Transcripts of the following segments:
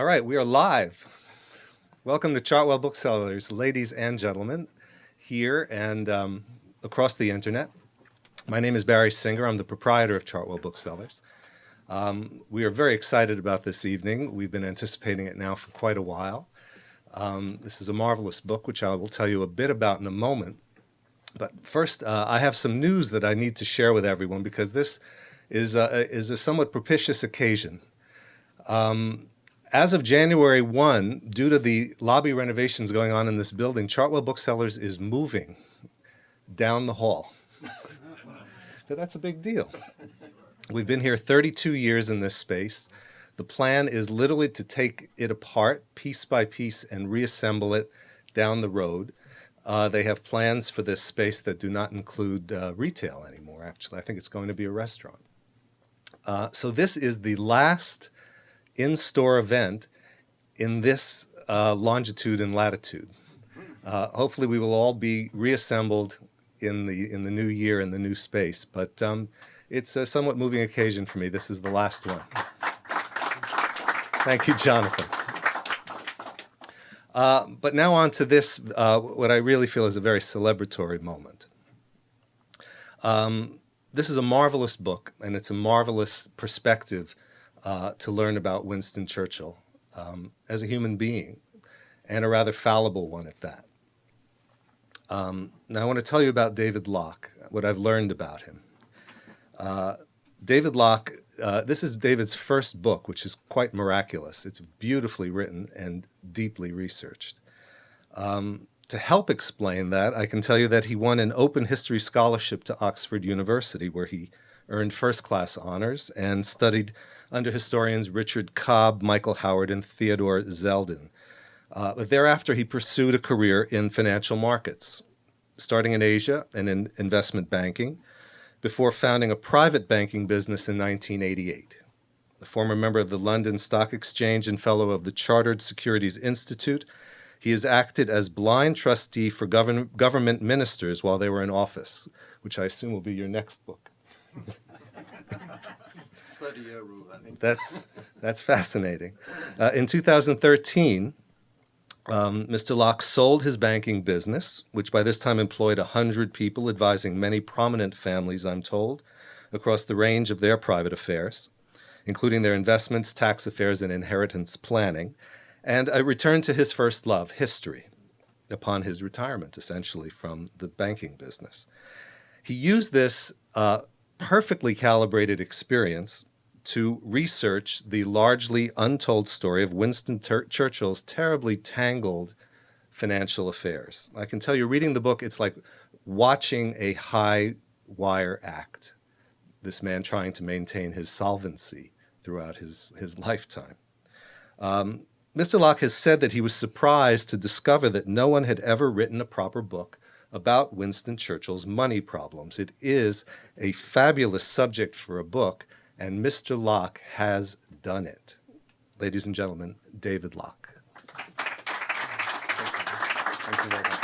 All right, we are live. Welcome to Chartwell Booksellers, ladies and gentlemen, here and across the internet. My name is Barry Singer. I'm the proprietor of Chartwell Booksellers. We are very excited about this evening. We've been anticipating it now for quite a while. This is a marvelous book, which I will tell you a bit about in a moment. But first, I have some news that I need to share with everyone because this is a somewhat propitious occasion. As of January 1, due to the lobby renovations going on in this building, Chartwell Booksellers is moving down the hall. But that's a big deal. We've been here 32 years in this space. The plan is literally to take it apart piece by piece and reassemble it down the road. They have plans for this space that do not include retail anymore, actually. I think it's going to be a restaurant. So this is the last in-store event in this longitude and latitude. Hopefully we will all be reassembled in the new year in the new space, but it's a somewhat moving occasion for me. This is the last one. Thank you, Jonathan. But now on to this, what I really feel is a very celebratory moment. This is a marvelous book, and it's a marvelous perspective to learn about Winston Churchill as a human being, and a rather fallible one at that. Now I want to tell you about David Lough, what I've learned about him. David Lough, this is David's first book, which is quite miraculous. It's beautifully written and deeply researched. To help explain that, I can tell you that he won an open history scholarship to Oxford University, where he earned first-class honors and studied under historians Richard Cobb, Michael Howard, and Theodore Zeldin. But thereafter, he pursued a career in financial markets, starting in Asia and in investment banking, before founding a private banking business in 1988. A former member of the London Stock Exchange and fellow of the Chartered Securities Institute, he has acted as blind trustee for government ministers while they were in office, which I assume will be your next book. 30-year rule, I think. That's fascinating. In 2013, Mr. Lough sold his banking business, which by this time employed 100 people, advising many prominent families, I'm told, across the range of their private affairs, including their investments, tax affairs, and inheritance planning, and returned to his first love, history, upon his retirement, essentially, from the banking business. He used this perfectly calibrated experience to research the largely untold story of Winston Churchill's terribly tangled financial affairs. I can tell you, reading the book, it's like watching a high-wire act, this man trying to maintain his solvency throughout his lifetime. Mr. Lough has said that he was surprised to discover that no one had ever written a proper book about Winston Churchill's money problems. It is a fabulous subject for a book, and Mr. Lough has done it. Ladies and gentlemen, David Lough. Thank you very much.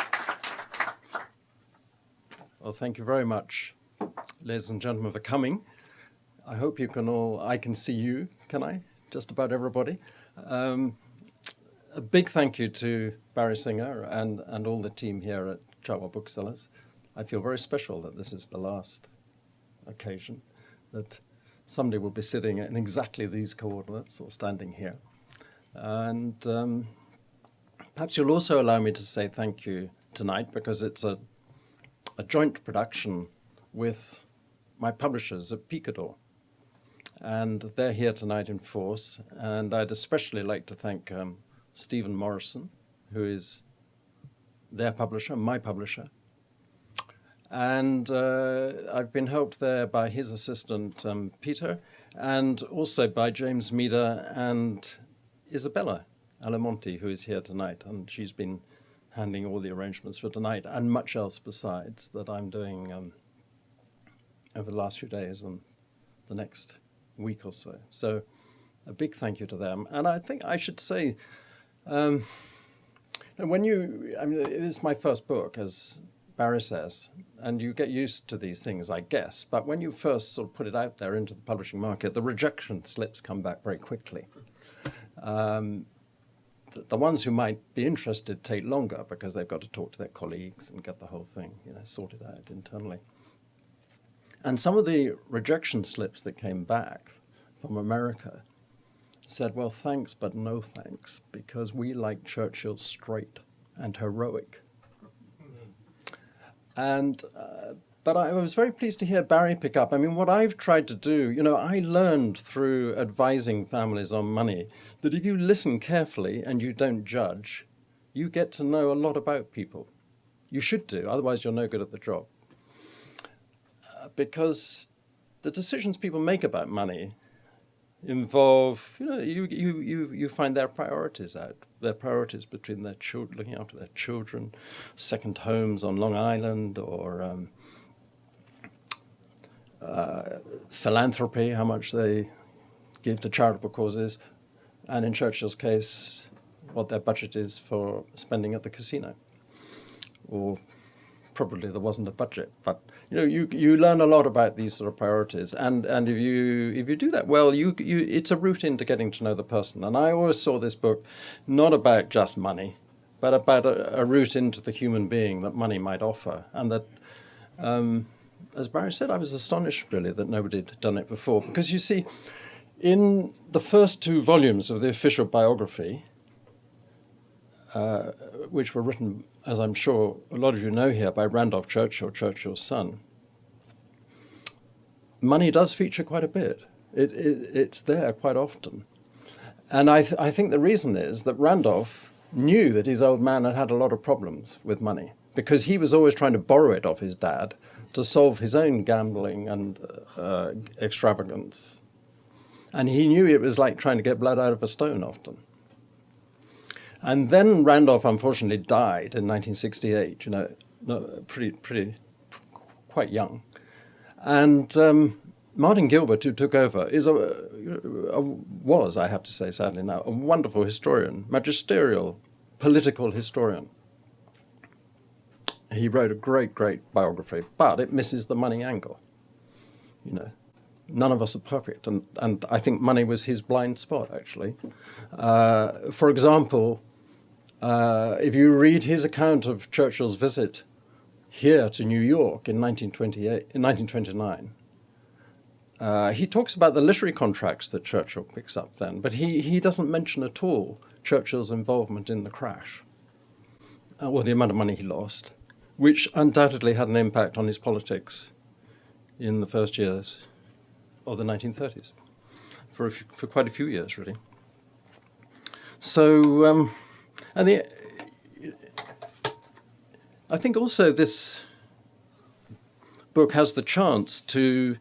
Well, thank you very much, ladies and gentlemen, for coming. I hope you can all, I can see you, can I? Just about everybody. A big thank you to Barry Singer and all the team here at Chartwell Booksellers. I feel very special that this is the last occasion that somebody will be sitting in exactly these coordinates or standing here. And perhaps you'll also allow me to say thank you tonight, because it's a joint production with my publishers at Picador. And they're here tonight in force. And I'd especially like to thank Stephen Morrison, who is their publisher, my publisher. And I've been helped there by his assistant, Peter, and also by James Meader and Isabella Alamonti, who is here tonight. And she's been handling all the arrangements for tonight and much else besides that I'm doing over the last few days and the next week or so. So a big thank you to them. And I think I should say, it is my first book, as Barry says, and you get used to these things, I guess. But when you first sort of put it out there into the publishing market, the rejection slips come back very quickly. The ones who might be interested take longer because they've got to talk to their colleagues and get the whole thing, sorted out internally. And some of the rejection slips that came back from America said, well, thanks, but no thanks, because we like Churchill straight and heroic. And but I was very pleased to hear Barry pick up. I mean, what I've tried to do, I learned through advising families on money that if you listen carefully and you don't judge, you get to know a lot about people. You should do, otherwise you're no good at the job. Because the decisions people make about money involve, you find their priorities out. Their priorities between their children, looking after their children, second homes on Long Island, or philanthropy, how much they give to charitable causes, and in Churchill's case, what their budget is for spending at the casino. Or probably there wasn't a budget, but you learn a lot about these sort of priorities, and if you do that well, it's a route into getting to know the person. And I always saw this book not about just money, but about a route into the human being that money might offer, and that, as Barry said, I was astonished really that nobody had done it before, because you see, in the first 2 volumes of the official biography, which were written, as I'm sure a lot of you know here, by Randolph Churchill, Churchill's son, money does feature quite a bit. It's there quite often. And I think the reason is that Randolph knew that his old man had had a lot of problems with money, because he was always trying to borrow it off his dad to solve his own gambling and extravagance. And he knew it was like trying to get blood out of a stone often. And then Randolph unfortunately died in 1968, quite young. And Martin Gilbert, who took over, was, I have to say sadly now, a wonderful historian, magisterial, political historian. He wrote a great, great biography, but it misses the money angle. None of us are perfect, and I think money was his blind spot, actually. For example, if you read his account of Churchill's visit here to New York in 1929, he talks about the literary contracts that Churchill picks up then, but he doesn't mention at all Churchill's involvement in the crash, or the amount of money he lost, which undoubtedly had an impact on his politics in the first years of the 1930s, for quite a few years, really. So, I think also this book has the chance to,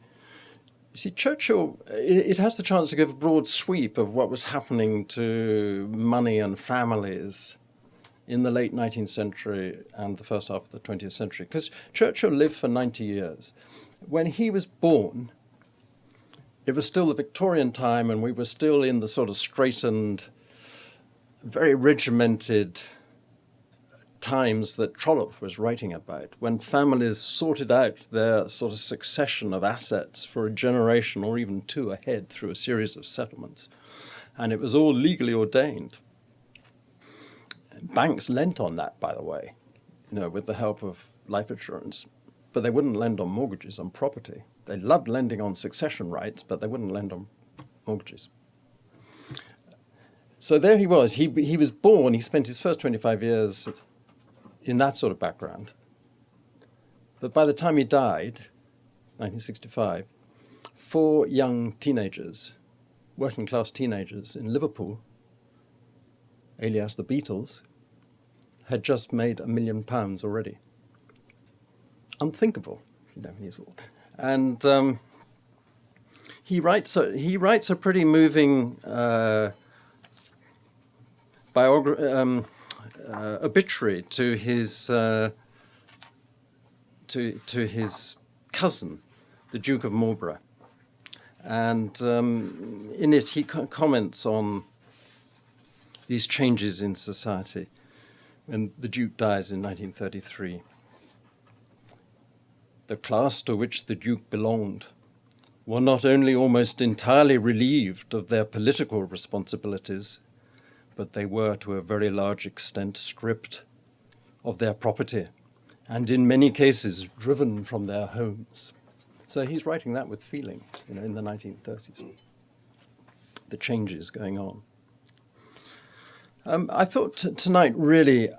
Churchill, it has the chance to give a broad sweep of what was happening to money and families in the late 19th century and the first half of the 20th century, because Churchill lived for 90 years. When he was born, it was still the Victorian time, and we were still in the sort of straightened, very regimented times that Trollope was writing about, when families sorted out their sort of succession of assets for a generation or even 2 ahead through a series of settlements. And it was all legally ordained. Banks lent on that, by the way, with the help of life insurance, but they wouldn't lend on mortgages on property. They loved lending on succession rights, but they wouldn't lend on mortgages. So there he was. He was born, he spent his first 25 years in that sort of background. But by the time he died, 1965, 4 young teenagers, working class teenagers in Liverpool, alias the Beatles, had just made £1 million already. Unthinkable, and he writes a pretty moving obituary to his cousin, the Duke of Marlborough, and in it he comments on these changes in society. When the Duke dies in 1933, the class to which the Duke belonged were not only almost entirely relieved of their political responsibilities, but they were to a very large extent stripped of their property, and in many cases driven from their homes. So he's writing that with feeling, in the 1930s. The changes going on. I thought tonight, really,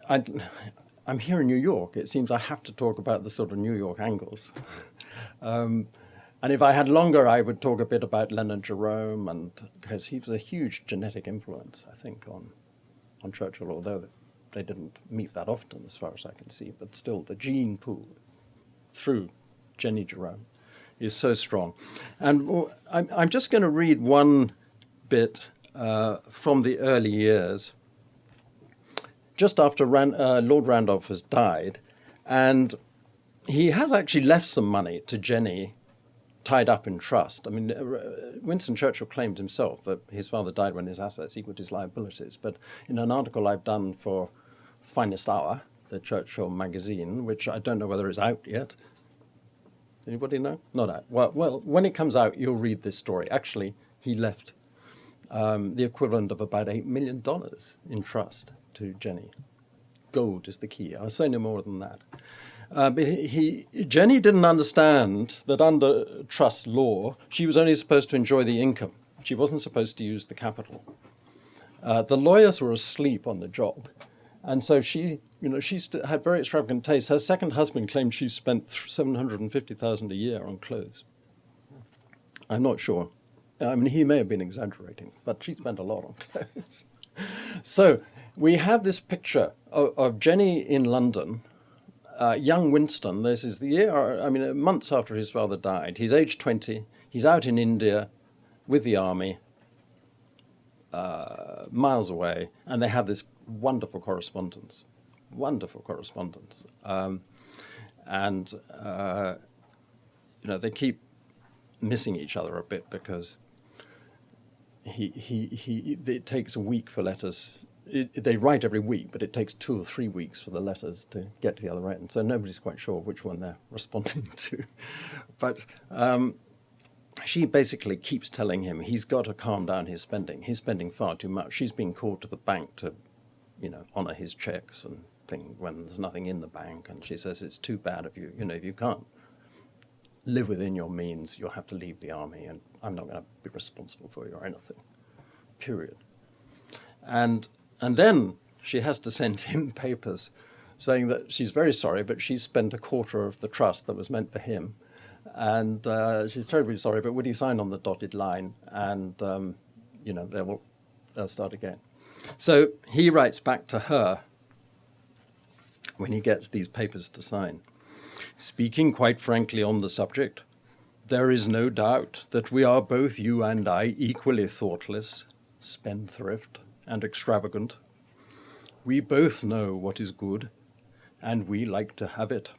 I'm here in New York. It seems I have to talk about the sort of New York angles. And if I had longer, I would talk a bit about Leonard Jerome, and because he was a huge genetic influence, I think, on Churchill, although they didn't meet that often, as far as I can see. But still, the gene pool through Jenny Jerome is so strong. And I'm just going to read one bit from the early years, just after Lord Randolph has died. And he has actually left some money to Jenny tied up in trust. I mean, Winston Churchill claimed himself that his father died when his assets equaled his liabilities. But in an article I've done for Finest Hour, the Churchill magazine, which I don't know whether it's out yet. Anybody know? Not out. Well, when it comes out, you'll read this story. Actually, he left the equivalent of about $8 million in trust to Jenny. Gold is the key. I'll say no more than that. But Jenny didn't understand that under trust law, she was only supposed to enjoy the income. She wasn't supposed to use the capital. The lawyers were asleep on the job. And so she had very extravagant tastes. Her second husband claimed she spent $750,000 a year on clothes. I'm not sure. I mean, he may have been exaggerating, but she spent a lot on clothes. So we have this picture of Jenny in London. Young Winston, this is the year, months after his father died. He's age 20. He's out in India with the army, miles away, and they have this wonderful correspondence. They keep missing each other a bit because it takes a week for letters. They write every week, but it takes 2 or 3 weeks for the letters to get to the other end. So nobody's quite sure which one they're responding to. But she basically keeps telling him he's got to calm down his spending. He's spending far too much. She's being called to the bank to, honor his checks and things when there's nothing in the bank. And she says it's too bad if you can't live within your means, you'll have to leave the army, and I'm not going to be responsible for you or anything. Period. And then she has to send him papers saying that she's very sorry, but she's spent a quarter of the trust that was meant for him. And she's terribly sorry, but would he sign on the dotted line? And, they'll start again. So he writes back to her when he gets these papers to sign. Speaking quite frankly on the subject, there is no doubt that we are both, you and I, equally thoughtless, spendthrift, and extravagant. We both know what is good, and we like to have it.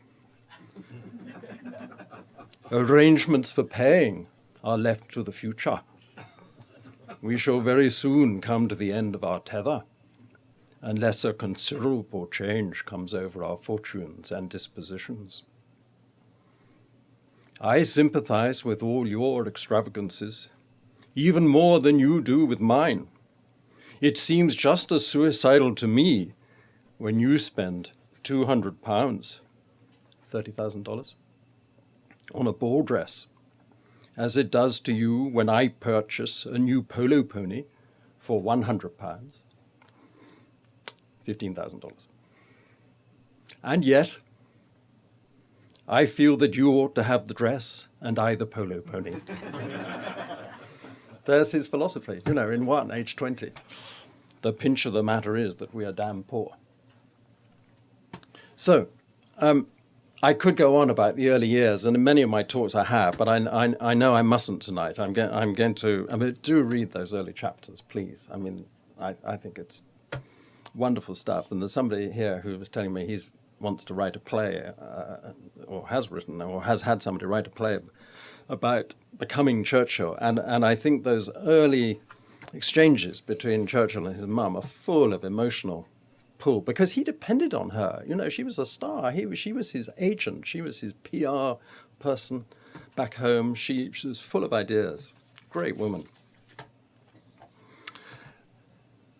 Arrangements for paying are left to the future. We shall very soon come to the end of our tether, unless a considerable change comes over our fortunes and dispositions. I sympathize with all your extravagances, even more than you do with mine. It seems just as suicidal to me when you spend £200, $30,000, on a ball dress, as it does to you when I purchase a new polo pony for £100, $15,000. And yet, I feel that you ought to have the dress and I the polo pony. There's his philosophy, in one, age 20. The pinch of the matter is that we are damn poor. So, I could go on about the early years, and in many of my talks I have, but I know I mustn't tonight. I'm going to do read those early chapters, please. I think it's wonderful stuff. And there's somebody here who was telling me he wants to write a play, or has written, or has had somebody write a play about becoming Churchill. And I think those early exchanges between Churchill and his mum are full of emotional pull, because he depended on her. She was a star. She was his agent. She was his PR person. back home. She was full of ideas. Great woman.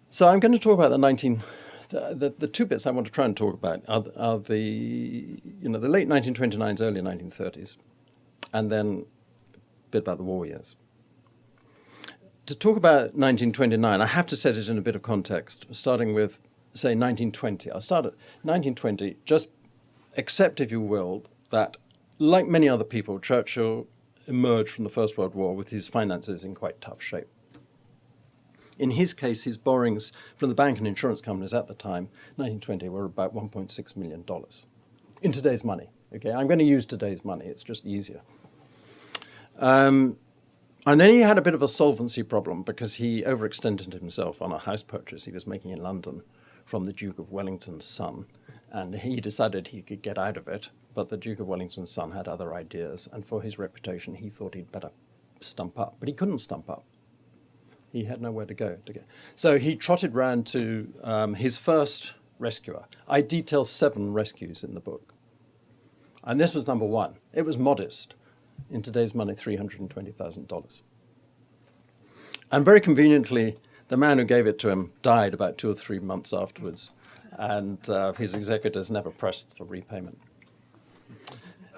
So I'm going to talk about the two bits I want to try and talk about are the late 1929s, early 1930s, and then a bit about the war years. To talk about 1929, I have to set it in a bit of context, starting with, say, 1920. I'll start at 1920, just accept, if you will, that, like many other people, Churchill emerged from the First World War with his finances in quite tough shape. In his case, his borrowings from the bank and insurance companies at the time, 1920, were about $1.6 million. In today's money. Okay, I'm going to use today's money. It's just easier. And then he had a bit of a solvency problem because he overextended himself on a house purchase he was making in London from the Duke of Wellington's son. And he decided he could get out of it, but the Duke of Wellington's son had other ideas. And for his reputation, he thought he'd better stump up. But he couldn't stump up. He had nowhere to go. So he trotted round to his first rescuer. I detail 7 rescues in the book. And this was number 1. It was modest. In today's money, $320,000. And very conveniently, the man who gave it to him died about 2 or 3 months afterwards, and his executors never pressed for repayment.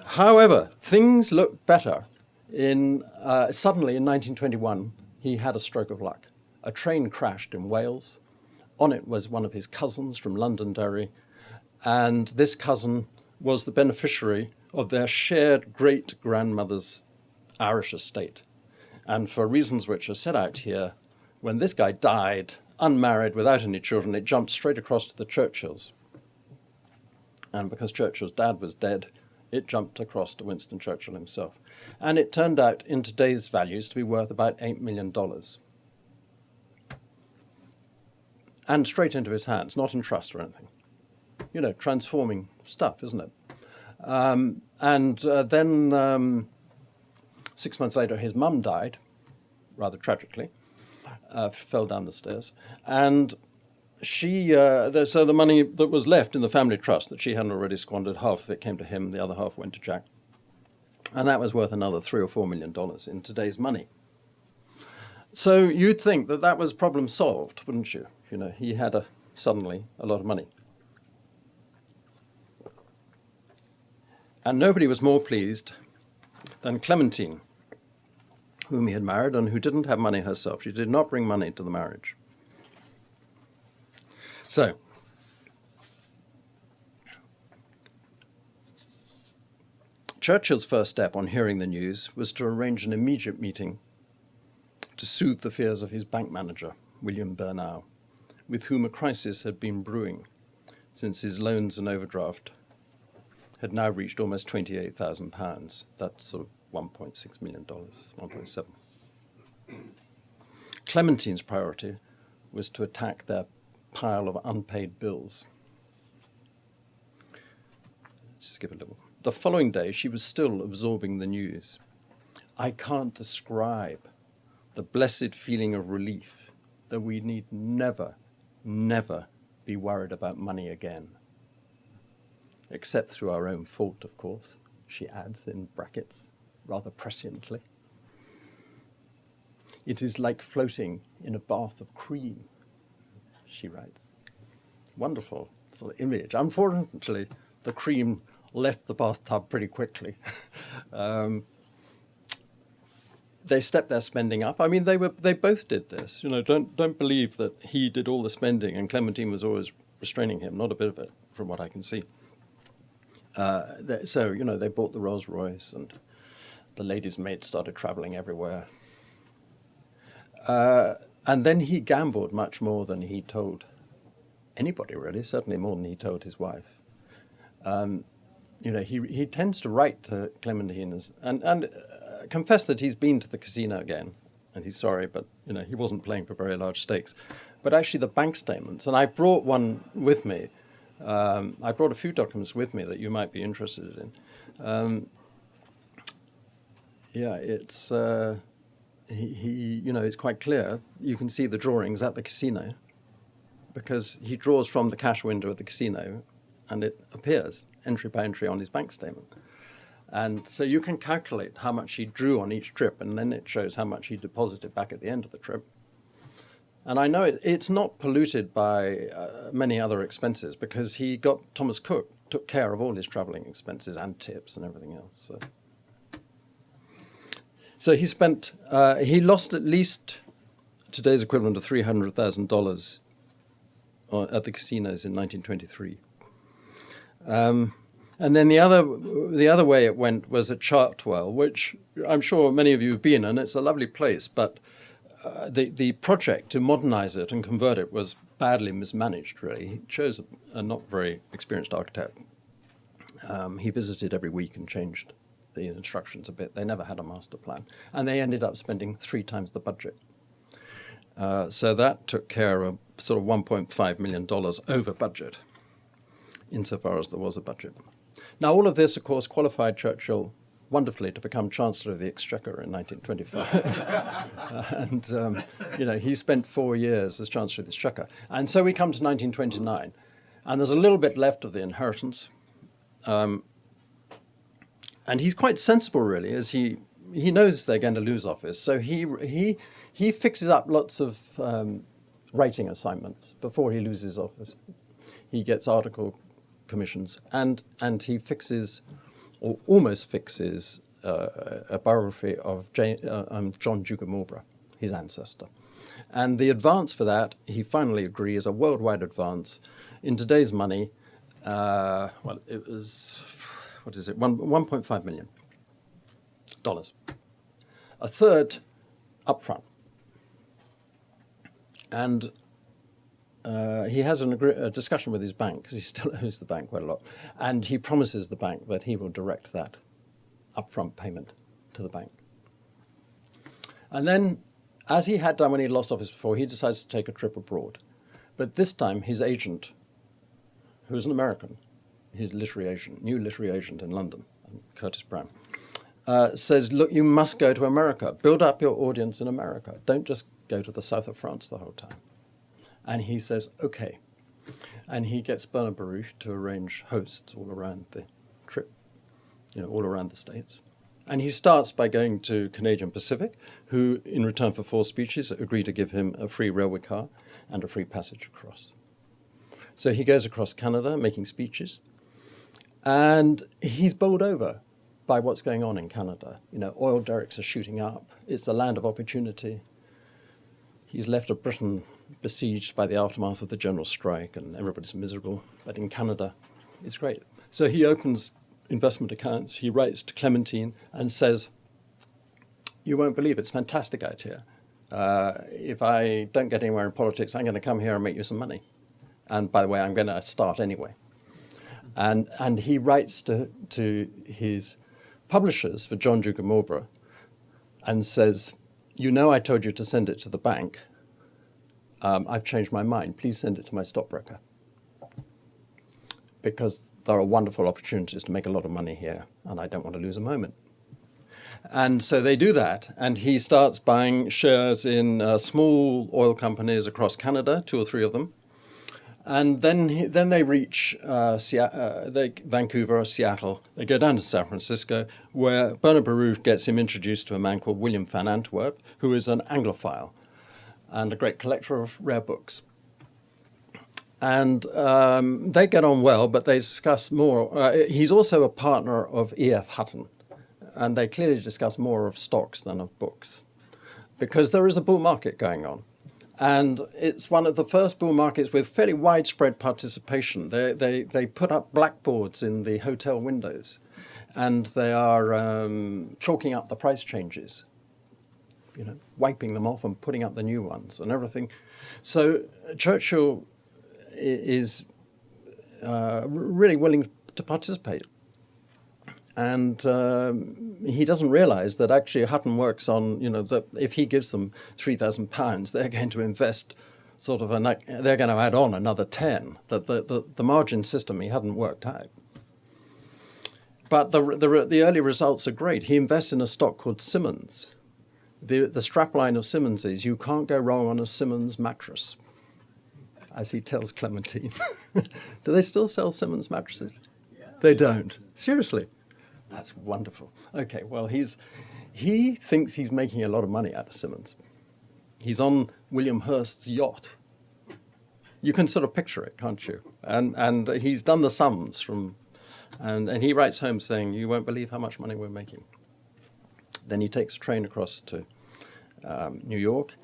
However, things looked better. Suddenly, in 1921, he had a stroke of luck. A train crashed in Wales. On it was one of his cousins from Londonderry, and this cousin was the beneficiary of their shared great-grandmother's Irish estate. And for reasons which are set out here, when this guy died, unmarried, without any children, it jumped straight across to the Churchills. And because Churchill's dad was dead, it jumped across to Winston Churchill himself. And it turned out, in today's values, to be worth about $8 million. And straight into his hands, not in trust or anything. Transforming stuff, isn't it? Then 6 months later, his mum died, rather tragically, fell down the stairs. And so the money that was left in the family trust that she hadn't already squandered, half of it came to him, the other half went to Jack. And that was worth another $3 or $4 million in today's money. So you'd think that was problem solved, wouldn't you? He had suddenly a lot of money. And nobody was more pleased than Clementine, whom he had married and who didn't have money herself. She did not bring money to the marriage. So, Churchill's first step on hearing the news was to arrange an immediate meeting to soothe the fears of his bank manager, William Burnau, with whom a crisis had been brewing since his loans and overdraft had now reached almost £28,000. That's sort of $1.6 million, 1.7. Clementine's priority was to attack their pile of unpaid bills. Skip a little. The following day, she was still absorbing the news. I can't describe the blessed feeling of relief that we need never, never be worried about money again. Except through our own fault, of course, she adds in brackets, rather presciently. It is like floating in a bath of cream, she writes. Wonderful sort of image. Unfortunately, the cream left the bathtub pretty quickly. They stepped their spending up. I mean, they both did this. Don't believe that he did all the spending and Clementine was always restraining him. Not a bit of it, from what I can see. They bought the Rolls Royce and the ladies' maid started traveling everywhere. And then he gambled much more than he told anybody, really, certainly more than he told his wife. He tends to write to Clementine and confess that he's been to the casino again, and he's sorry, but he wasn't playing for very large stakes. But actually the bank statements, and I brought one with me. I brought a few documents with me that you might be interested in. It's it's quite clear. You can see the drawings at the casino because he draws from the cash window at the casino, and it appears entry by entry on his bank statement. And so you can calculate how much he drew on each trip, and then it shows how much he deposited back at the end of the trip. And I know it's not polluted by many other expenses, because he got Thomas Cook, took care of all his traveling expenses and tips and everything else. So he spent, he lost at least today's equivalent of $300,000 at the casinos in 1923. And then the other way it went was at Chartwell, which I'm sure many of you have been, and it's a lovely place, but the project to modernize it and convert it was badly mismanaged, really. He chose a not very experienced architect. He visited every week and changed the instructions a bit. They never had a master plan. And they ended up spending 3 times the budget. So that took care of sort of $1.5 million over budget, insofar as there was a budget. Now, all of this, of course, qualified Churchill wonderfully to become Chancellor of the Exchequer in 1925. And, he spent 4 years as Chancellor of the Exchequer. And so we come to 1929, and there's a little bit left of the inheritance. And he's quite sensible, really, as he knows they're going to lose office. So he fixes up lots of writing assignments before he loses office. He gets article commissions, and he fixes, or almost fixes, a biography of John, Duke of Marlborough, his ancestor. And the advance for that, he finally agrees, a worldwide advance. In today's money, it was, $1.5 million. A third up front. And he has a discussion with his bank, because he still owes the bank quite a lot, and he promises the bank that he will direct that upfront payment to the bank. And then, as he had done when he lost office before, he decides to take a trip abroad. But this time, his agent, who is an American, his literary agent, new literary agent in London, Curtis Brown, says, look, you must go to America. Build up your audience in America. Don't just go to the south of France the whole time. And he says, okay. And he gets Bernard Baruch to arrange hosts all around the trip, all around the States. And he starts by going to Canadian Pacific, who, in return for 4 speeches, agree to give him a free railway car and a free passage across. So he goes across Canada making speeches, and he's bowled over by what's going on in Canada. Oil derricks are shooting up. It's the land of opportunity. He's left a Britain besieged by the aftermath of the general strike, and everybody's miserable. But in Canada, it's great. So he opens investment accounts. He writes to Clementine and says, you won't believe it's fantastic out here. If I don't get anywhere in politics, I'm going to come here and make you some money. And by the way, I'm going to start anyway. And he writes to his publishers for John, Duke of Marlborough and says, I told you to send it to the bank. I've changed my mind. Please send it to my stockbroker. Because there are wonderful opportunities to make a lot of money here, and I don't want to lose a moment. And so they do that, and he starts buying shares in small oil companies across Canada, 2 or 3 of them. And then they reach Vancouver or Seattle. They go down to San Francisco, where Bernard Baruch gets him introduced to a man called William van Antwerp, who is an Anglophile and a great collector of rare books. And they get on well, but they discuss more. He's also a partner of E.F. Hutton, and they clearly discuss more of stocks than of books, because there is a bull market going on. And it's one of the first bull markets with fairly widespread participation. They put up blackboards in the hotel windows, and they are chalking up the price changes, wiping them off and putting up the new ones and everything. So Churchill is really willing to participate. And he doesn't realize that actually Hutton works on, that if he gives them £3,000, they're going to invest they're going to add on another 10. That the margin system he hadn't worked out. But the early results are great. He invests in a stock called Simmons. The strapline of Simmons is, you can't go wrong on a Simmons mattress, as he tells Clementine. Do they still sell Simmons mattresses? Yeah. They don't. Seriously. That's wonderful. Okay, well, he thinks he's making a lot of money out of Simmons. He's on William Hearst's yacht. You can sort of picture it, can't you? And he's done the sums and he writes home saying, "You won't believe how much money we're making." Then he takes a train across to New York,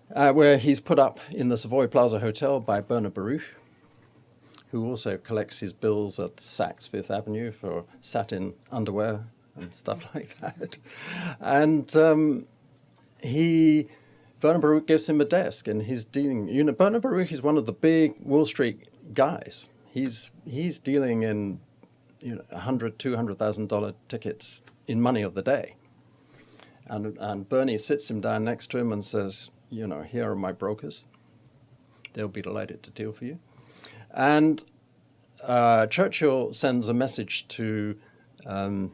where he's put up in the Savoy Plaza Hotel by Bernard Baruch, who also collects his bills at Saks Fifth Avenue for satin underwear and stuff like that. And Bernard Baruch gives him a desk, and he's dealing. Bernard Baruch is one of the big Wall Street guys. He's dealing in $100,000, $200,000 tickets in money of the day. And Bernie sits him down next to him and says, "Here are my brokers. They'll be delighted to deal for you." And Churchill sends a message to Van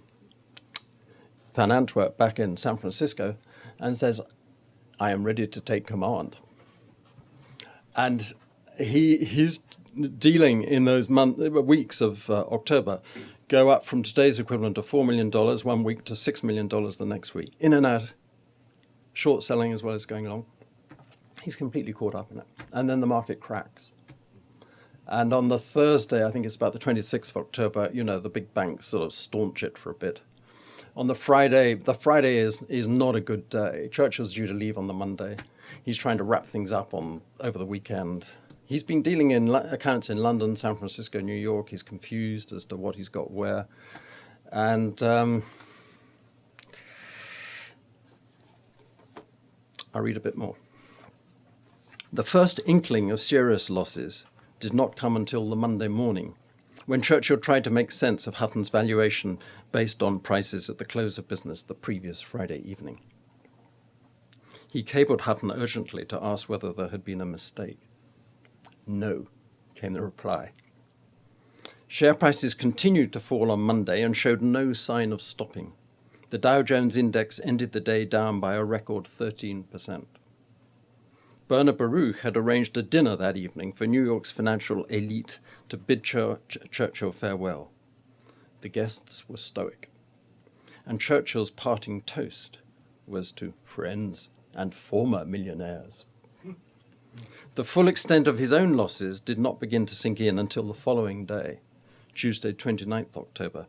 Antwerp back in San Francisco and says, "I am ready to take command." And he's dealing in those weeks of October go up from today's equivalent of $4 million one week to $6 million the next week. In and out, short selling as well as going along. He's completely caught up in it. And then the market cracks. And on the Thursday, I think it's about the 26th of October, the big banks sort of staunch it for a bit. On the Friday is not a good day. Churchill's due to leave on the Monday. He's trying to wrap things up over the weekend. He's been dealing in accounts in London, San Francisco, New York. He's confused as to what he's got where. And I'll read a bit more. The first inkling of serious losses did not come until the Monday morning, when Churchill tried to make sense of Hutton's valuation based on prices at the close of business the previous Friday evening. He cabled Hutton urgently to ask whether there had been a mistake. "No," came the reply. Share prices continued to fall on Monday and showed no sign of stopping. The Dow Jones index ended the day down by a record 13%. Bernard Baruch had arranged a dinner that evening for New York's financial elite to bid Churchill farewell. The guests were stoic, and Churchill's parting toast was to friends and former millionaires. The full extent of his own losses did not begin to sink in until the following day, Tuesday, 29th October,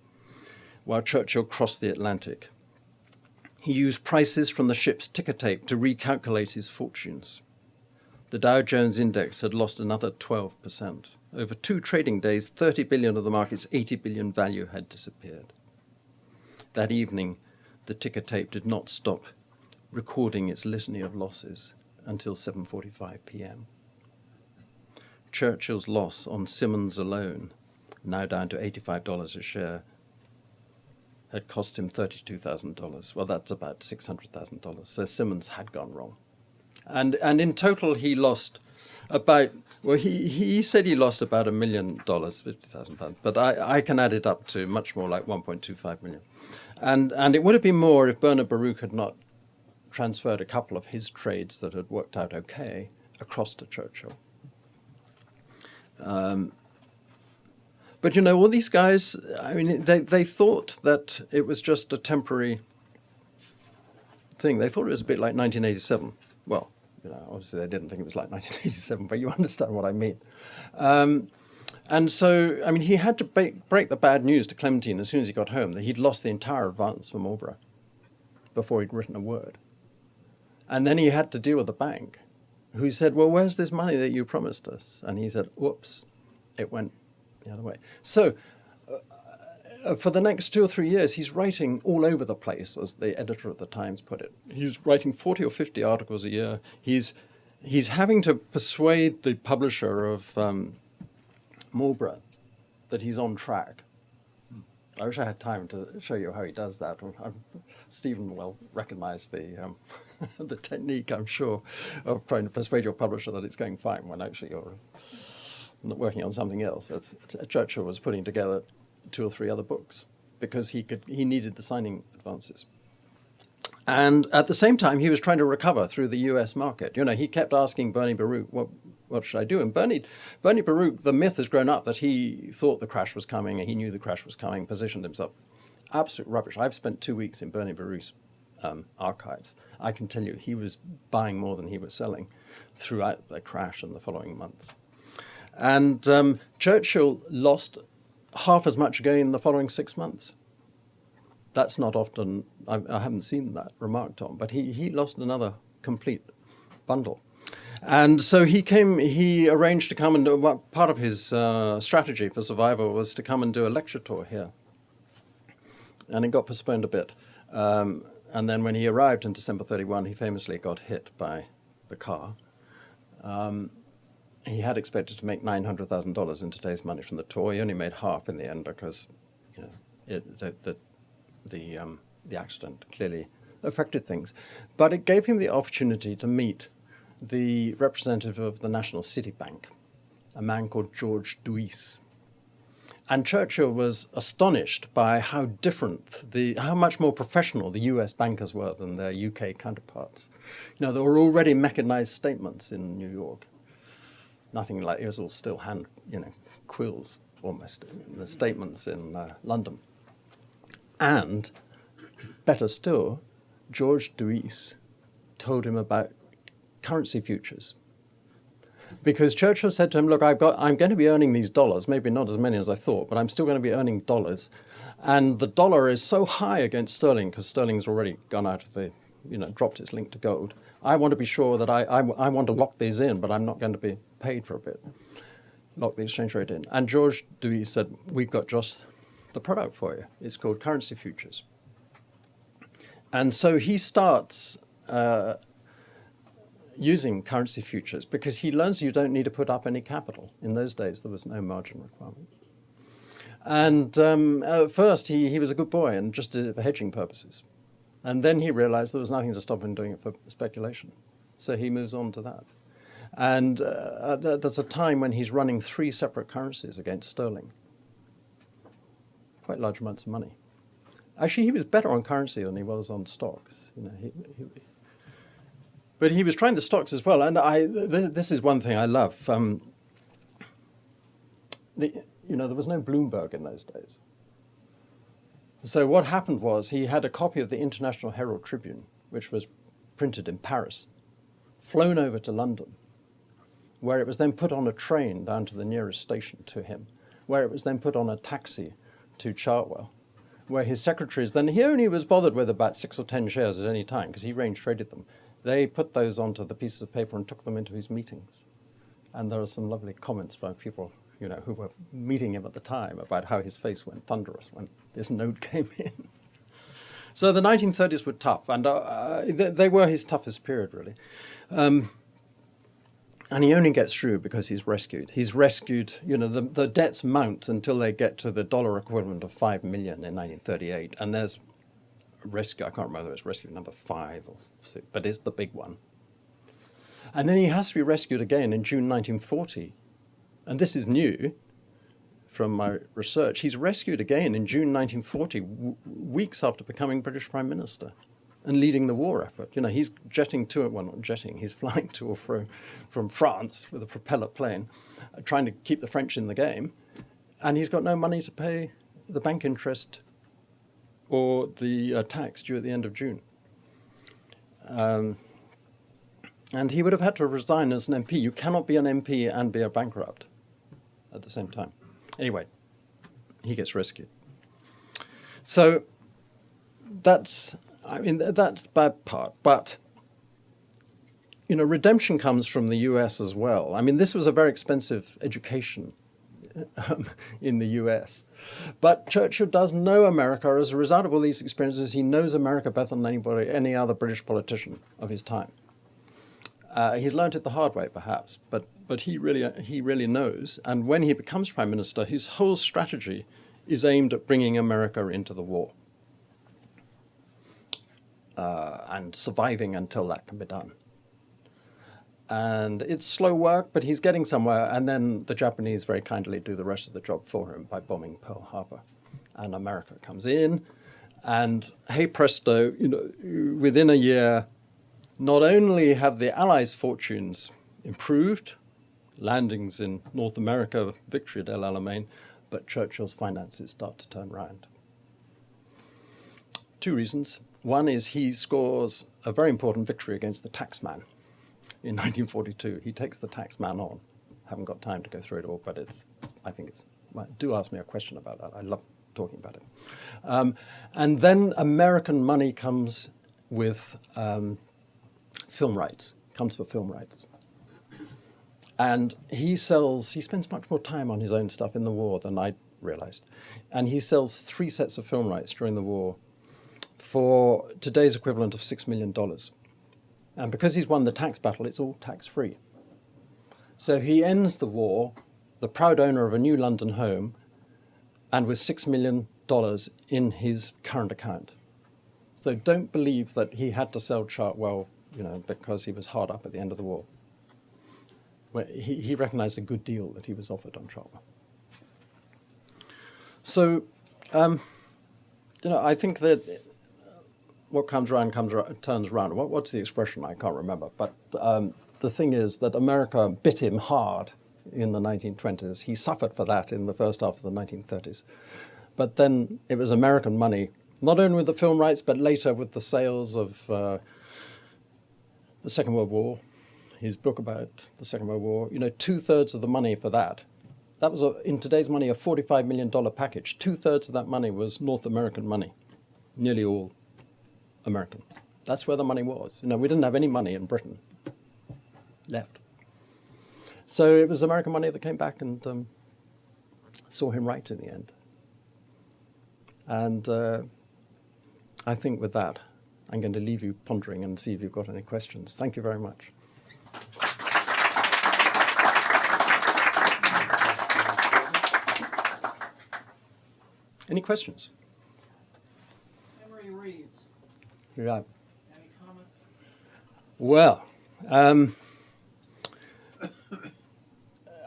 while Churchill crossed the Atlantic. He used prices from the ship's ticker tape to recalculate his fortunes. The Dow Jones index had lost another 12%. Over 2 trading days, 30 billion of the market's 80 billion value had disappeared. That evening, the ticker tape did not stop recording its litany of losses until 7:45 p.m. Churchill's loss on Simmons alone, now down to $85 a share, had cost him $32,000. Well, that's about $600,000. So Simmons had gone wrong. And in total, he lost about, he said he lost about $1 million, £50,000, but I can add it up to much more like 1.25 million. And it would have been more if Bernard Baruch had not transferred a couple of his trades that had worked out okay across to Churchill. But all these guys, they thought that it was just a temporary thing. They thought it was a bit like 1987. Well, obviously they didn't think it was like 1987, but you understand what I mean. And so, he had to break the bad news to Clementine as soon as he got home, that he'd lost the entire advance for Marlborough before he'd written a word. And then he had to deal with the bank, who said, "Well, where's this money that you promised us?" And he said, "Whoops, it went the other way." So for the next 2 or 3 years, he's writing all over the place, as the editor of the Times put it. He's writing 40 or 50 articles a year. He's having to persuade the publisher of Marlborough that he's on track. I wish I had time to show you how he does that. Stephen will recognize the the technique, I'm sure, of trying to persuade your publisher that it's going fine when actually you're working on something else. Churchill was putting together 2 or 3 other books because he needed the signing advances. And at the same time, he was trying to recover through the US market. He kept asking Bernie Baruch, what should I do? And Bernie Baruch, the myth has grown up that he thought the crash was coming, and he knew the crash was coming, positioned himself. absolute rubbish. I've spent 2 weeks in Bernie Baruch's archives. I can tell you he was buying more than he was selling throughout the crash and the following months. And Churchill lost half as much again the following 6 months. That's not often, I haven't seen that remarked on, but he lost another complete bundle. And so he arranged to come and do, part of his strategy for survival was to come and do a lecture tour here. And it got postponed a bit. And then when he arrived in December 31, he famously got hit by the car. He had expected to make $900,000 in today's money from the tour. He only made half in the end because, the accident clearly affected things. But it gave him the opportunity to meet the representative of the National City Bank, a man called George Duis. And Churchill was astonished by how how much more professional the US bankers were than their UK counterparts. There were already mechanized statements in New York. Nothing like, it was all still hand, quills almost, the statements in London. And, better still, George Duis told him about currency futures. Because Churchill said to him, look, I'm going to be earning these dollars, maybe not as many as I thought, but I'm still going to be earning dollars. And the dollar is so high against sterling, because sterling's already gone out of the, dropped its link to gold. I want to be sure that I want to lock these in, but I'm not going to be paid for a bit. Lock the exchange rate in. And George Duis said, we've got just the product for you. It's called currency futures. And so he starts using currency futures because he learns you don't need to put up any capital. In those days, there was no margin requirement. And at first, he was a good boy and just did it for hedging purposes. And then he realized there was nothing to stop him doing it for speculation. So he moves on to that. And there's a time when he's running 3 separate currencies against sterling. Quite large amounts of money. Actually, he was better on currency than he was on stocks. But he was trying the stocks as well. And this is one thing I love. There was no Bloomberg in those days. So what happened was he had a copy of the International Herald Tribune, which was printed in Paris, flown over to London, where it was then put on a train down to the nearest station to him, where it was then put on a taxi to Chartwell, where his secretaries, then he only was bothered with about 6 or 10 shares at any time because he range traded them. They put those onto the pieces of paper and took them into his meetings. And there are some lovely comments from people, who were meeting him at the time about how his face went thunderous when this note came in. So the 1930s were tough, and they were his toughest period, really. And he only gets through because he's rescued. He's rescued, the debts mount until they get to the dollar equivalent of 5 million in 1938. And there's a rescue, I can't remember whether it's rescue number 5 or 6, but it's the big one. And then he has to be rescued again in June 1940. And this is new from my research. He's rescued again in June 1940, weeks after becoming British Prime Minister and leading the war effort. He's jetting to it, well, not jetting, he's flying to or fro from France with a propeller plane, trying to keep the French in the game. And he's got no money to pay the bank interest or the tax due at the end of June. And he would have had to resign as an MP. You cannot be an MP and be a bankrupt at the same time. Anyway, he gets rescued. So that's the bad part. But, redemption comes from the US as well. This was a very expensive education in the US. But Churchill does know America. As a result of all these experiences, he knows America better than any other British politician of his time. He's learnt it the hard way, perhaps, but he really knows. And when he becomes Prime Minister, his whole strategy is aimed at bringing America into the war and surviving until that can be done. And it's slow work, but he's getting somewhere. And then the Japanese very kindly do the rest of the job for him by bombing Pearl Harbor. And America comes in, and hey presto, within a year, not only have the Allies' fortunes improved, landings in North America, victory at El Alamein, but Churchill's finances start to turn round. two reasons. One is he scores a very important victory against the taxman in 1942. He takes the taxman on. Haven't got time to go through it all, but I think it's, well, do ask me a question about that. I love talking about it. And then American money comes with film rights, comes for film rights. And he spends much more time on his own stuff in the war than I realized. And he sells 3 sets of film rights during the war for today's equivalent of $6 million. And because he's won the tax battle, it's all tax-free. So he ends the war, the proud owner of a new London home, and with $6 million in his current account. So don't believe that he had to sell Chartwell, because he was hard up at the end of the war. Well, he recognized a good deal that he was offered on Chartwell. So, I think that what comes around turns around. What's the expression? I can't remember. But the thing is that America bit him hard in the 1920s. He suffered for that in the first half of the 1930s. But then it was American money, not only with the film rights, but later with the sales of the Second World War, his book about the Second World War. 2/3 of the money for that was, in today's money, a $45 million package. 2/3 of that money was North American money, nearly all American. That's where the money was. We didn't have any money in Britain left. So it was American money that came back and saw him right in the end. And I think with that, I'm going to leave you pondering and see if you've got any questions. Thank you very much. Any questions? Emery Reeves. Yeah. Any comments? Well,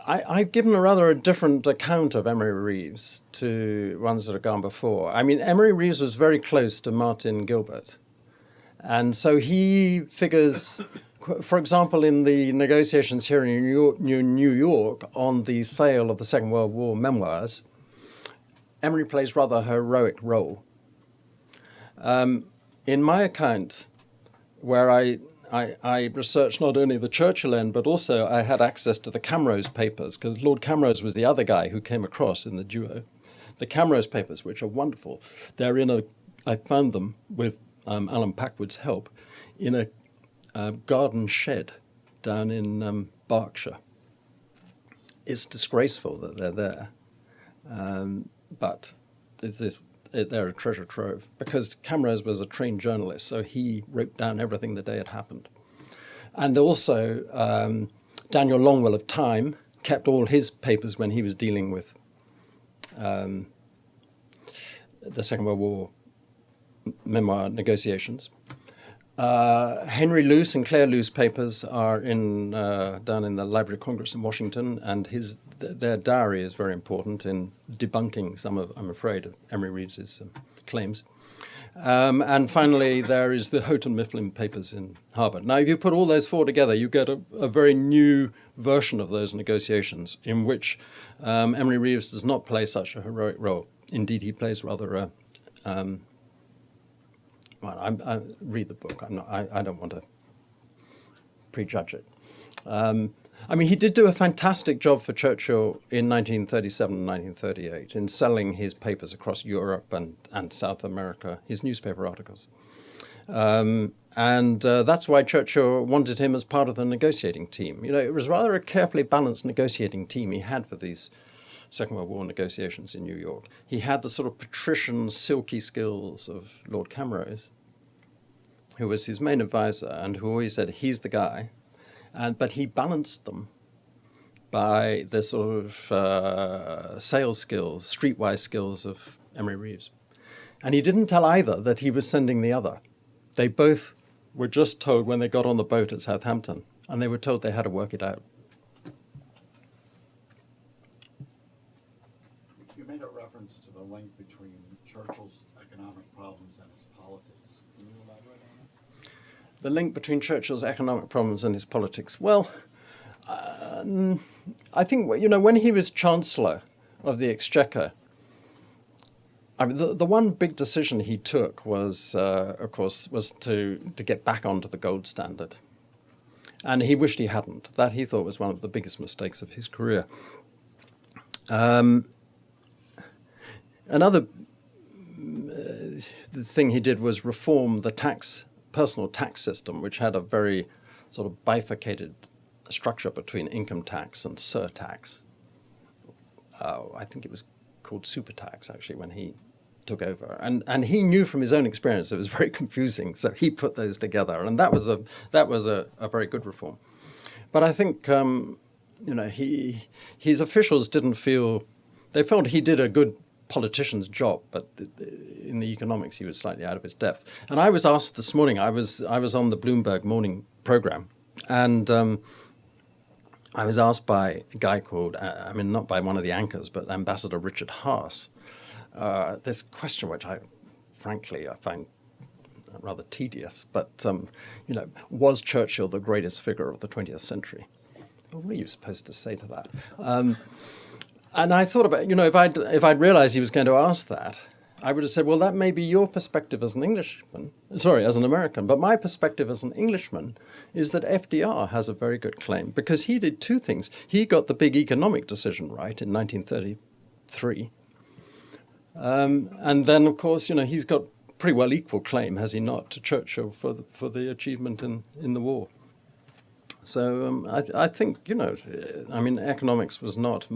I've given a different account of Emery Reeves to ones that have gone before. I mean, Emery Reeves was very close to Martin Gilbert. And so he figures, for example, in the negotiations here in New York on the sale of the Second World War memoirs, Emery plays rather a heroic role. In my account, where I researched not only the Churchill end, but also I had access to the Camrose papers, because Lord Camrose was the other guy who came across in the duo. The Camrose papers, which are wonderful, I found them with Alan Packwood's help in a garden shed down in Berkshire. It's disgraceful that they're there. But they're a treasure trove, because Camrose was a trained journalist, so he wrote down everything the day it happened. And also, Daniel Longwell of Time kept all his papers when he was dealing with the Second World War memoir negotiations. Henry Luce and Claire Luce papers are down in the Library of Congress in Washington, and their diary is very important in debunking some of, I'm afraid, of Emery Reeves's claims. And finally, there is the Houghton Mifflin papers in Harvard. Now, if you put all those 4 together, you get a very new version of those negotiations, in which Emery Reeves does not play such a heroic role. Indeed, he plays rather I read the book. I don't want to prejudge it. He did do a fantastic job for Churchill in 1937 and 1938 in selling his papers across Europe and South America, his newspaper articles. And that's why Churchill wanted him as part of the negotiating team. It was rather a carefully balanced negotiating team he had for these Second World War negotiations in New York. He had the sort of patrician, silky skills of Lord Camrose, who was his main advisor and who always said he's the guy. But he balanced them by the sort of sales skills, streetwise skills of Emery Reeves. And he didn't tell either that he was sending the other. They both were just told when they got on the boat at Southampton, and they were told they had to work it out. You made a reference to the link between Churchill's economic problems and his politics. Can you elaborate on that? The link between Churchill's economic problems and his politics. Well, I think, when he was Chancellor of the Exchequer, I mean, the one big decision he took was, of course, was to get back onto the gold standard. And he wished he hadn't. That he thought was one of the biggest mistakes of his career. Another thing he did was reform the personal tax system, which had a very sort of bifurcated structure between income tax and surtax. I think it was called super tax, actually, when he took over. And he knew from his own experience it was very confusing, so he put those together. And that was a very good reform. But I think, his officials didn't feel, they felt he did a good politician's job, but in the economics he was slightly out of his depth. And I was asked this morning, I was on the Bloomberg morning program, and I was asked by a guy called, not by one of the anchors, but Ambassador Richard Haas, this question which I find rather tedious, but, was Churchill the greatest figure of the 20th century? Well, what are you supposed to say to that? And I thought about, if I'd realized he was going to ask that, I would have said, well, that may be your perspective as an as an American, but my perspective as an Englishman is that FDR has a very good claim, because he did two things. He got the big economic decision right in 1933. And then, of course, he's got pretty well equal claim, has he not, to Churchill for the achievement in the war. So I think, economics was not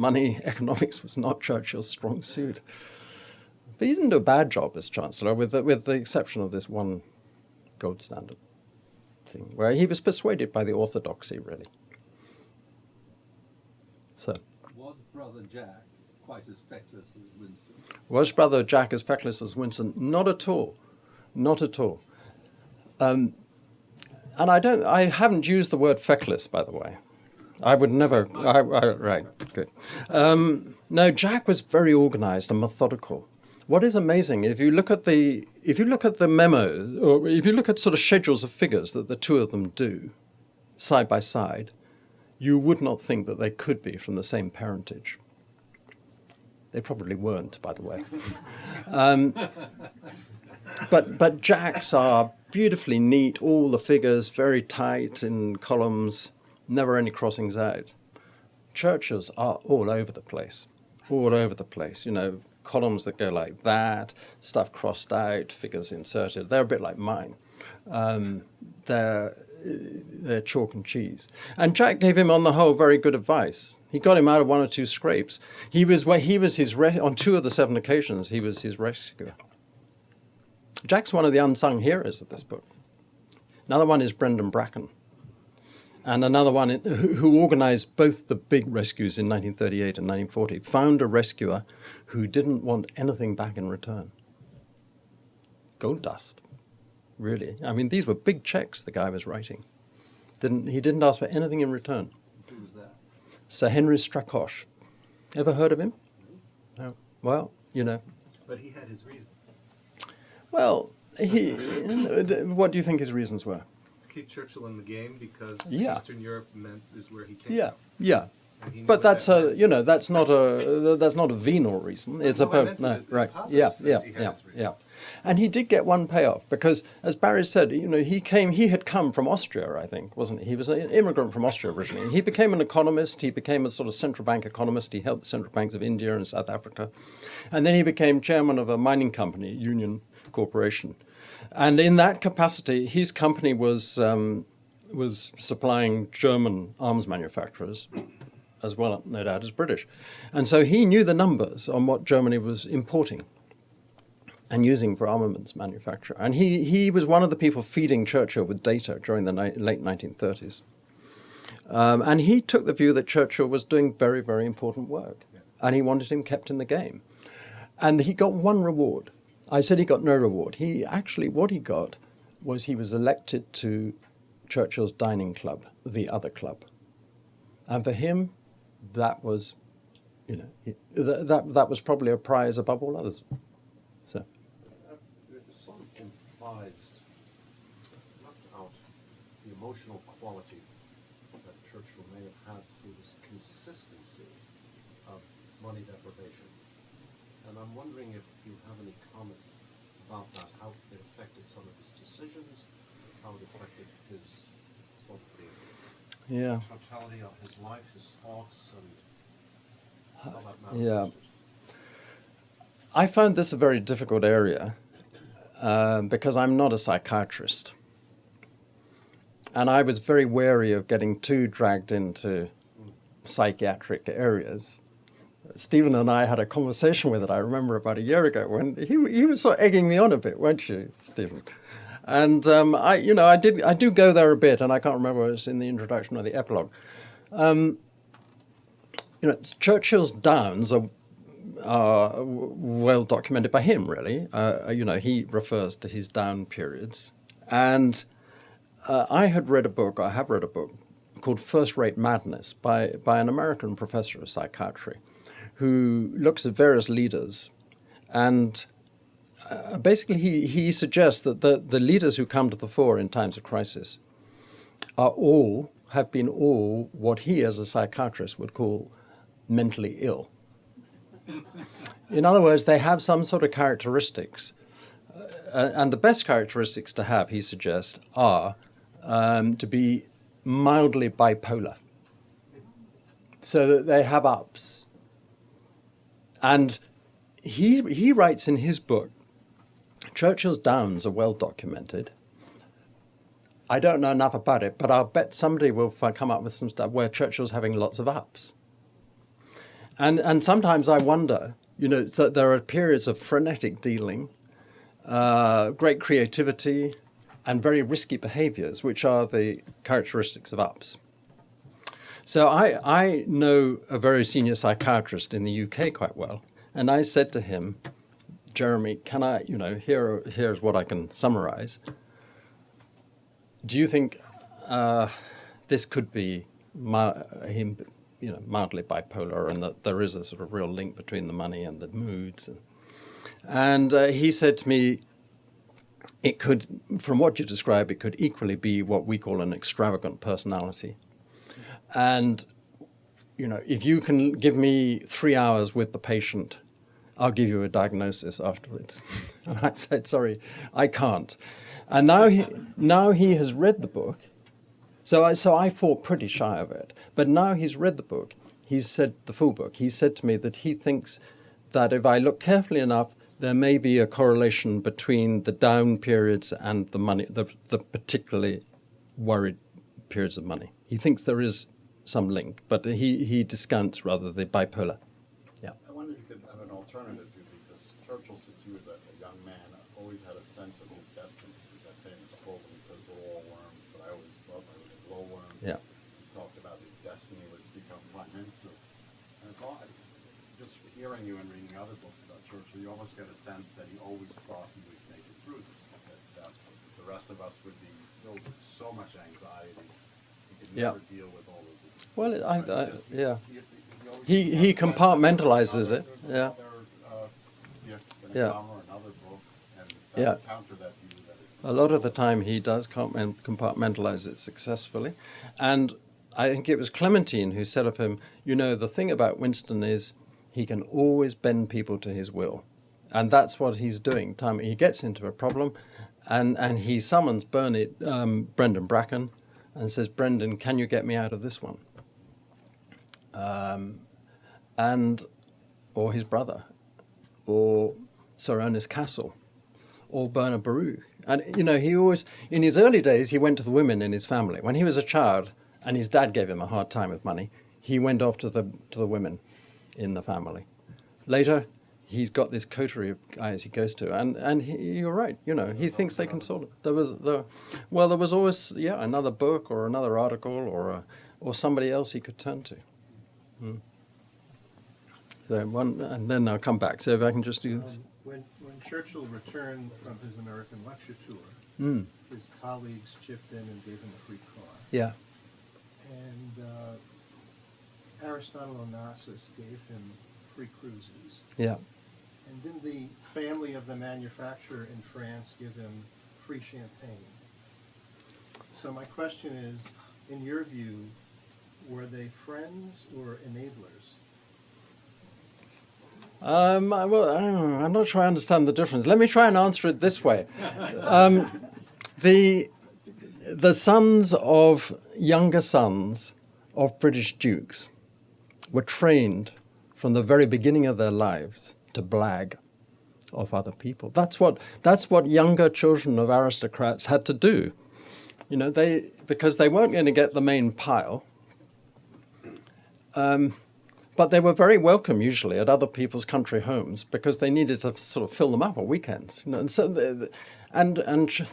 Churchill's strong suit. But he didn't do a bad job as Chancellor, with the exception of this one gold standard thing, where he was persuaded by the orthodoxy, really. So, was Brother Jack quite as feckless as Winston? Was Brother Jack as feckless as Winston? Not at all. Not at all. And I haven't used the word feckless, by the way. I would never, right, good. No, Jack was very organized and methodical. What is amazing, if you look at the memos, or if you look at sort of schedules of figures that the two of them do, side by side, you would not think that they could be from the same parentage. They probably weren't, by the way. But Jack's are beautifully neat, all the figures very tight in columns, never any crossings out. Churchill's are all over the place, columns that go like that, stuff crossed out, figures inserted. They're a bit like mine. They're chalk and cheese. And Jack gave him, on the whole, very good advice. He got him out of one or two scrapes. On 2 of the 7 occasions, he was his rescuer. Jack's one of the unsung heroes of this book. Another one is Brendan Bracken. And another one who organized both the big rescues in 1938 and 1940, found a rescuer who didn't want anything back in return. Gold dust, really. I mean, these were big checks the guy was writing. He didn't ask for anything in return. Who was that? Sir Henry Strakosch. Ever heard of him? No. Well, But he had his reasons. Well, what do you think his reasons were? To keep Churchill in the game, because Yeah. Eastern Europe is where he came Yeah, from. yeah. And he knew But what that's that meant. that's not a venal reason. It's No, I meant in a right. positive Yeah, sense yeah, he had yeah, his reasons. yeah. And he did get one payoff, because, as Barry said, he had come from Austria, I think, wasn't he? He was an immigrant from Austria originally. He became an economist. He became a sort of central bank economist. He helped the central banks of India and South Africa, and then he became chairman of a mining company, Union Corporation. And in that capacity, his company was supplying German arms manufacturers, as well, no doubt, as British. And so he knew the numbers on what Germany was importing and using for armaments manufacture. And he was one of the people feeding Churchill with data during the late 1930s. And he took the view that Churchill was doing very, very important work. And he wanted him kept in the game. And he got one reward. I said he got no reward. What he got was he was elected to Churchill's dining club, the other club. And for him, that was, that was probably a prize above all others. So, It sort of implies, left out, the emotional quality that Churchill may have had through this consistency of money deprivation. And I'm wondering if Do you have any comments about that? How it affected some of his decisions? How it affected his sort of the Yeah. totality of his life, his thoughts, and how that Yeah. manifested? I found this a very difficult area because I'm not a psychiatrist. And I was very wary of getting too dragged into psychiatric areas. Stephen and I had a conversation with it, I remember, about a year ago, when he was sort of egging me on a bit, weren't you, Stephen? And I do go there a bit, and I can't remember whether it was in the introduction or the epilogue. Churchill's downs are well documented by him, really. He refers to his down periods. And I have read a book called First Rate Madness by an American professor of psychiatry who looks at various leaders. And basically he suggests that the leaders who come to the fore in times of crisis have been what he as a psychiatrist would call mentally ill. In other words, they have some sort of characteristics. And the best characteristics to have, he suggests, are to be mildly bipolar, so that they have ups. And he writes in his book, Churchill's downs are well documented. I don't know enough about it, but I'll bet somebody will come up with some stuff where Churchill's having lots of ups. And sometimes I wonder, so there are periods of frenetic dealing, great creativity, and very risky behaviors, which are the characteristics of ups. So I know a very senior psychiatrist in the UK quite well, and I said to him, Jeremy, can I, here's what I can summarize. Do you think this could be him, mildly bipolar, and that there is a sort of real link between the money and the moods? And he said to me, it could, from what you describe, it could equally be what we call an extravagant personality. And, if you can give me 3 hours with the patient, I'll give you a diagnosis afterwards. And I said, sorry, I can't. And now he has read the book. So I fought pretty shy of it. But now he's read the book. He's said the full book. He said to me that he thinks that if I look carefully enough, there may be a correlation between the down periods and the money, the particularly worried periods of money. He thinks there is some link, but he discounts rather the bipolar. Yeah. I wonder if you could have an alternative view, because Churchill, since he was a young man, always had a sense of his destiny. There's that famous quote when he says, "We're all worms," but I always loved it. A glowworm. Yeah. He talked about his destiny was to become prime minister. And it's all, just hearing you and reading other books about Churchill, you almost get a sense that he always thought he would make it through this. That the rest of us would be filled with so much anxiety. He could never deal with all of this. Well, he compartmentalizes it. Yeah. Yeah. Yeah. A lot of the time he does compartmentalize it successfully. And I think it was Clementine who said of him, the thing about Winston is he can always bend people to his will. And that's what he's doing. Time he gets into a problem and he summons Brendan Bracken and says, Brendan, can you get me out of this one? Or his brother, or Sir Ernest Cassel, or Bernard Baruch. And, he always, in his early days, he went to the women in his family. When he was a child and his dad gave him a hard time with money, he went off to the women in the family. Later, he's got this coterie of guys he goes to, and you're right, he thinks they can solve it. There was always, another book or another article or somebody else he could turn to. So and then I'll come back. So if I can just do this. When Churchill returned from his American lecture tour, his colleagues chipped in and gave him a free car. Yeah. And Aristotle Onassis gave him free cruises. Yeah. And didn't the family of the manufacturer in France give him free champagne? So my question is, in your view, were they friends or enablers? Well, I'm not sure I understand the difference. Let me try and answer it this way. The sons of younger sons of British dukes were trained from the very beginning of their lives to blag of other people. That's what younger children of aristocrats had to do. You know, because they weren't going to get the main pile. But they were very welcome usually at other people's country homes because they needed to sort of fill them up on weekends. You know, and so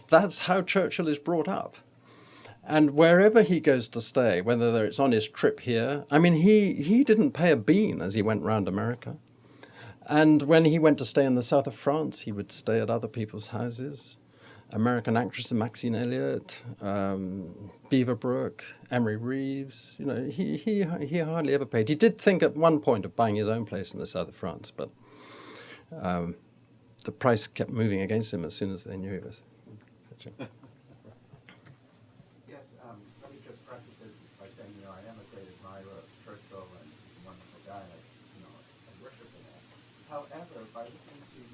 that's how Churchill is brought up. And wherever he goes to stay, whether it's on his trip here, I mean, he didn't pay a bean as he went round America. And when he went to stay in the south of France, he would stay at other people's houses. American actress Maxine Elliott, Beaverbrook, Emery Reeves. You know, he hardly ever paid. He did think at one point of buying his own place in the south of France, but the price kept moving against him as soon as they knew he was. Yes, let me just preface it by saying, you know, I am a great admirer of Churchill and he's a wonderful guy, and I worship him. However, by listening to you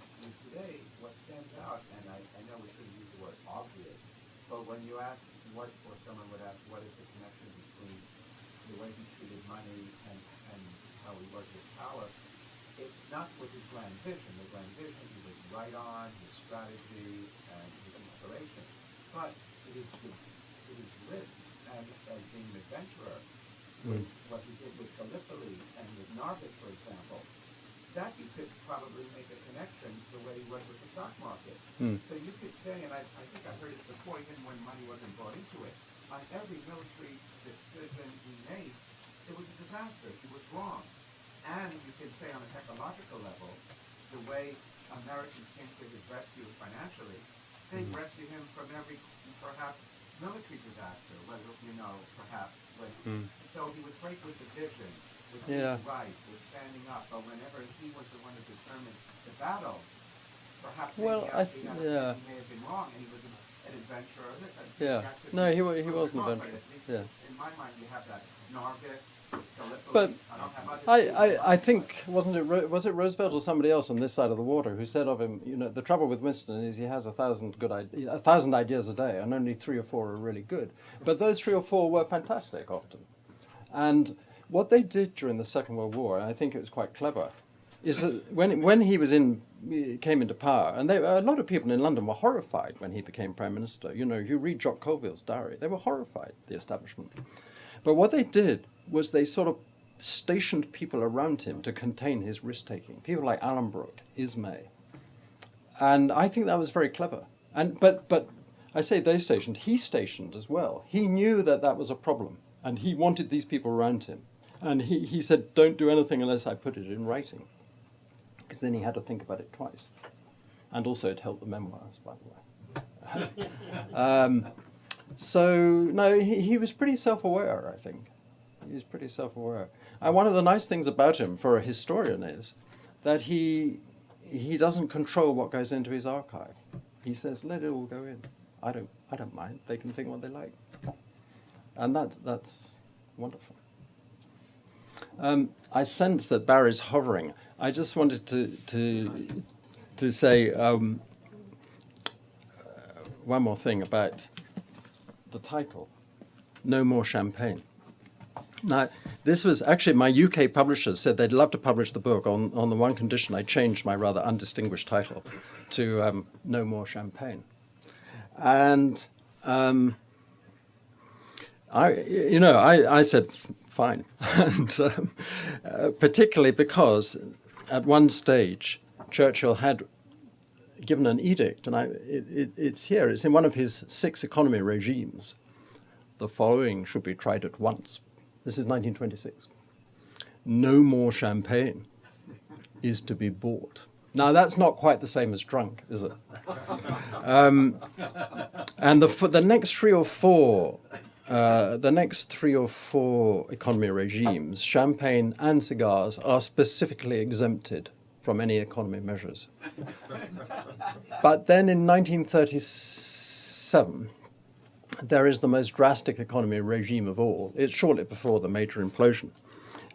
today, what stands out, and I know we shouldn't use the word obvious, but when you ask or someone would ask, what is the connection between the way he treated money and how he worked with power, it's not with his grand vision. The grand vision, he was right on, his strategy and his inspiration, but it is risk and as being an adventurer, with what he did with Gallipoli and with Narvik, for example, that you could probably make a connection to the way he worked with the stock market. So you could say, and I think I heard it before, even when money wasn't brought into it, on every military decision he made, it was a disaster. He was wrong. And you could say on a psychological level, the way Americans came to his rescue financially, they rescued him from every, perhaps, military disaster, whether, perhaps. So he was great with the vision, with being right, with standing up, but whenever he was the one who determined the battle, perhaps he may have been wrong, and he was an adventurer. No, he wasn't an adventurer. In my mind, you have that Narvik, Gallipoli. But I don't have other I think, was it Roosevelt or somebody else on this side of the water who said of him, you know, the trouble with Winston is he has 1,000 ideas a day, and only 3 or 4 are really good. But those 3 or 4 were fantastic often. And what they did during the Second World War, and I think it was quite clever, is that when he came into power, and a lot of people in London were horrified when he became Prime Minister. You know, you read Jock Colville's diary, they were horrified, the establishment. But what they did was they sort of stationed people around him to contain his risk-taking. People like Alan Brooke, Ismay. And I think that was very clever. But I say they stationed, he stationed as well. He knew that was a problem, and he wanted these people around him. And he said, don't do anything unless I put it in writing. Because then he had to think about it twice. And also it helped the memoirs, by the way. So, no, he was pretty self-aware, I think. He was pretty self-aware. And one of the nice things about him for a historian is that he doesn't control what goes into his archive. He says, let it all go in. I don't mind. They can think what they like. And that's wonderful. I sense that Barry's hovering. I just wanted to say one more thing about the title, No More Champagne. Now, this was actually my UK publishers said they'd love to publish the book on the one condition I changed my rather undistinguished title to No More Champagne. And I said, fine. And particularly because at one stage, Churchill had given an edict, and it's here, it's in one of his 6 economy regimes. The following should be tried at once. This is 1926. No more champagne is to be bought. Now, that's not quite the same as drunk, is it? And the next 3 or 4 economy regimes, champagne and cigars are specifically exempted from any economy measures. But then in 1937, there is the most drastic economy regime of all. It's shortly before the major implosion.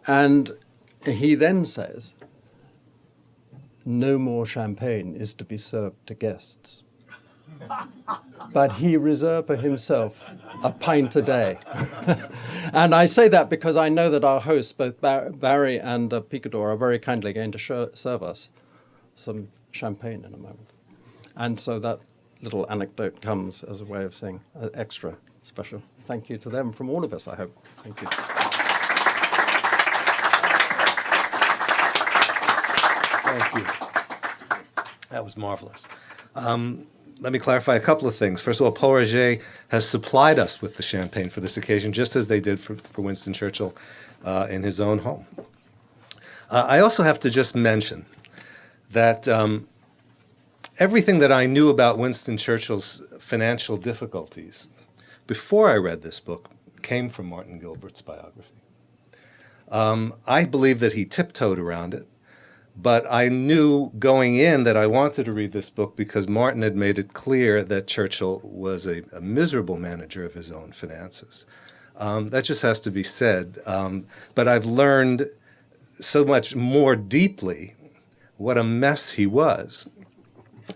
And he then says, no more champagne is to be served to guests. But he reserved for himself a pint a day. And I say that because I know that our hosts, both Barry and Picador, are very kindly going to serve us some champagne in a moment. And so that little anecdote comes as a way of saying extra special thank you to them from all of us, I hope. Thank you. Thank you. That was marvelous. Let me clarify a couple of things. First of all, Pol Roger has supplied us with the champagne for this occasion, just as they did for Winston Churchill in his own home. I also have to just mention that everything that I knew about Winston Churchill's financial difficulties before I read this book came from Martin Gilbert's biography. I believe that he tiptoed around it, but I knew going in that I wanted to read this book because Martin had made it clear that Churchill was a miserable manager of his own finances. That just has to be said. But I've learned so much more deeply what a mess he was.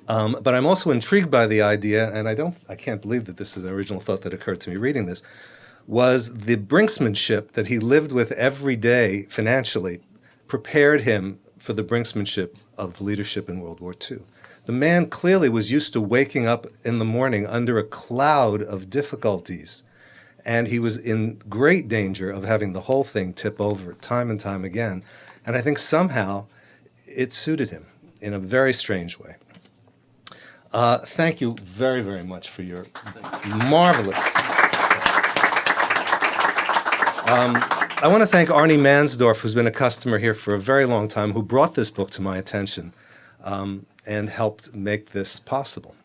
But I'm also intrigued by the idea, and I can't believe that this is an original thought that occurred to me reading this, was the brinksmanship that he lived with every day financially prepared him for the brinksmanship of leadership in World War II. The man clearly was used to waking up in the morning under a cloud of difficulties, and he was in great danger of having the whole thing tip over time and time again. And I think somehow it suited him in a very strange way. Thank you very, very much for your marvelous... I want to thank Arnie Mansdorf, who's been a customer here for a very long time, who brought this book to my attention and helped make this possible.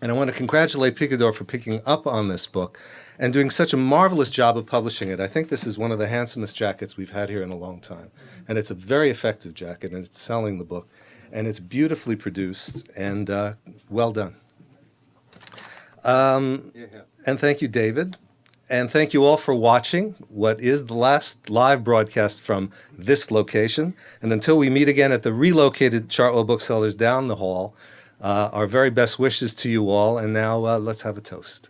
And I want to congratulate Picador for picking up on this book and doing such a marvelous job of publishing it. I think this is one of the handsomest jackets we've had here in a long time. And it's a very effective jacket, and it's selling the book. And it's beautifully produced and well done. And thank you, David. And thank you all for watching what is the last live broadcast from this location. And until we meet again at the relocated Chartwell Booksellers down the hall, our very best wishes to you all. And now let's have a toast.